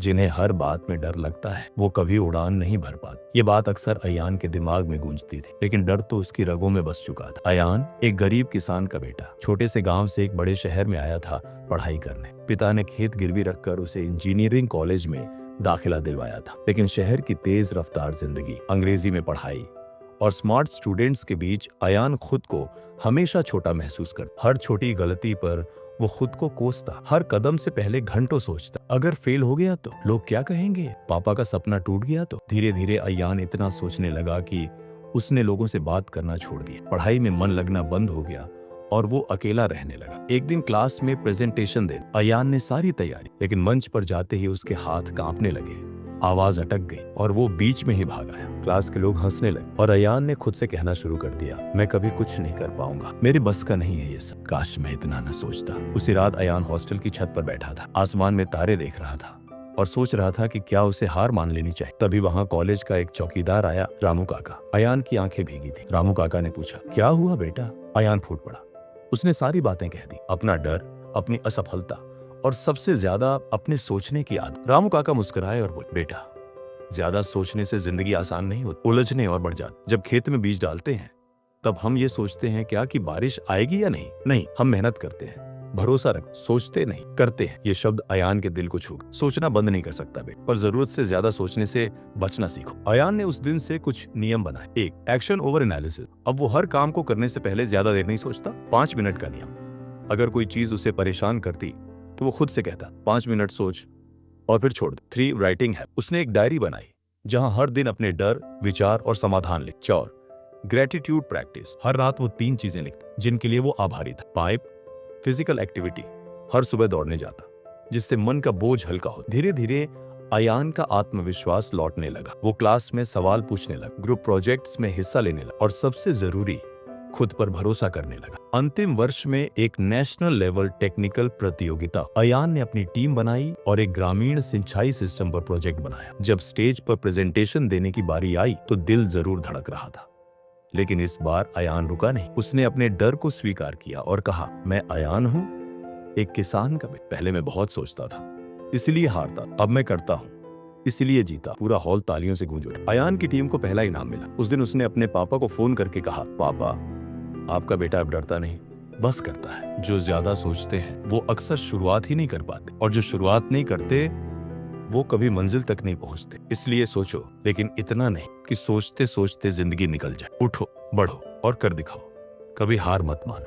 जिन्हें हर बात में डर लगता है वो कभी उड़ान नहीं भर पाते। ये बात अक्सर अयान के दिमाग में गूंजती थी, लेकिन डर तो उसकी रगों में बस चुका था। अयान एक गरीब किसान का बेटा छोटे से गांव से एक बड़े शहर में आया था पढ़ाई करने। पिता ने खेत गिरवी रखकर उसे इंजीनियरिंग कॉलेज में दाखिला दिलवाया था, लेकिन शहर की तेज रफ्तार जिंदगी, अंग्रेजी में पढ़ाई और स्मार्ट स्टूडेंट्स के बीच अयान खुद को हमेशा छोटा महसूस करता। हर छोटी गलती पर वो खुद को कोसता, हर कदम से पहले घंटों सोचता, अगर फेल हो गया तो लोग क्या कहेंगे, पापा का सपना टूट गया तो। धीरे धीरे अयान इतना सोचने लगा कि उसने लोगों से बात करना छोड़ दिया, पढ़ाई में मन लगना बंद हो गया और वो अकेला रहने लगा। एक दिन क्लास में प्रेजेंटेशन दे अयान ने सारी तैयारी, लेकिन मंच पर जाते ही उसके हाथ कांपने लगे, आवाज अटक गई और वो बीच में ही भाग आया। क्लास के लोग हंसने लगे और अयान ने खुद से कहना शुरू कर दिया, मैं कभी कुछ नहीं कर पाऊंगा, मेरे बस का नहीं है ये सब। काश मैं इतना न सोचता। उसी रात अयान हॉस्टल की छत पर बैठा था, आसमान में तारे देख रहा था और सोच रहा था कि क्या उसे हार मान लेनी चाहिए। तभी वहाँ कॉलेज का एक चौकीदार आया, रामू काका। अयान की आंखें भीगी थी। रामू काका ने पूछा, क्या हुआ बेटा? अयान फूट पड़ा। उसने सारी बातें कह दी, अपना डर, अपनी असफलता और सबसे ज्यादा अपने सोचने की आदत। रामू काका मुस्कुराए और बोले, बेटा ज्यादा सोचने से जिंदगी आसान नहीं होती, उलझने और बढ़ जाती। जब खेत में बीज डालते हैं तब हम ये सोचते हैं क्या कि बारिश आएगी या नहीं। नहीं, हम मेहनत करते हैं, भरोसा रख, सोचते नहीं करते हैं। ये शब्द अयान के दिल को छू गए। सोचना बंद नहीं कर सकता बेटा, पर जरूरत से ज्यादा सोचने से बचना सीखो। अयान ने उस दिन से कुछ नियम बनाए। एक, एक्शन ओवर एनालिसिस। अब वो हर काम को करने से पहले ज्यादा देर नहीं सोचता। 5 मिनट का नियम। अगर कोई चीज उसे परेशान करती तो वो खुद से कहता, 5 मिनट सोच और फिर छोड़ दे। 3, राइटिंग है। उसने एक डायरी बनाई जहां हर दिन अपने डर, विचार और समाधान लिख। 4, ग्रेटिट्यूड प्रैक्टिस। हर रात वो 3 चीजें लिखता जिनके लिए वो आभारी था। 5, फिजिकल एक्टिविटी। हर सुबह दौड़ने जाता जिससे मन का बोझ हल्का हो। धीरे धीरे अयान का आत्मविश्वास लौटने लगा। वो क्लास में सवाल पूछने लगा, ग्रुप प्रोजेक्ट्स में हिस्सा लेने लगा और सबसे जरूरी, खुद पर भरोसा करने लगा। अंतिम वर्ष में एक नेशनल लेवल टेक्निकल प्रतियोगिता, अयान ने अपनी टीम बनाई और एक ग्रामीण सिंचाई सिस्टम पर प्रोजेक्ट बनाया। जब स्टेज पर प्रेजेंटेशन देने की बारी आई तो दिल जरूर धड़क रहा था, लेकिन इस बार अयान रुका नहीं। उसने अपने डर को स्वीकार किया और कहा, मैं अयान हूँ, एक किसान का बेटा। पहले मैं बहुत सोचता था, इसलिए हारता, अब मैं करता हूँ, इसलिए जीता। पूरा हॉल तालियों से गूंज उठा। अयान की टीम को पहला इनाम मिला। उस दिन उसने अपने पापा को फोन करके कहा, पापा आपका बेटा अब डरता नहीं, बस करता है। जो ज्यादा सोचते हैं वो अक्सर शुरुआत ही नहीं कर पाते, और जो शुरुआत नहीं करते वो कभी मंजिल तक नहीं पहुंचते। इसलिए सोचो, लेकिन इतना नहीं कि सोचते सोचते जिंदगी निकल जाए। उठो, बढ़ो और कर दिखाओ। कभी हार मत मानो।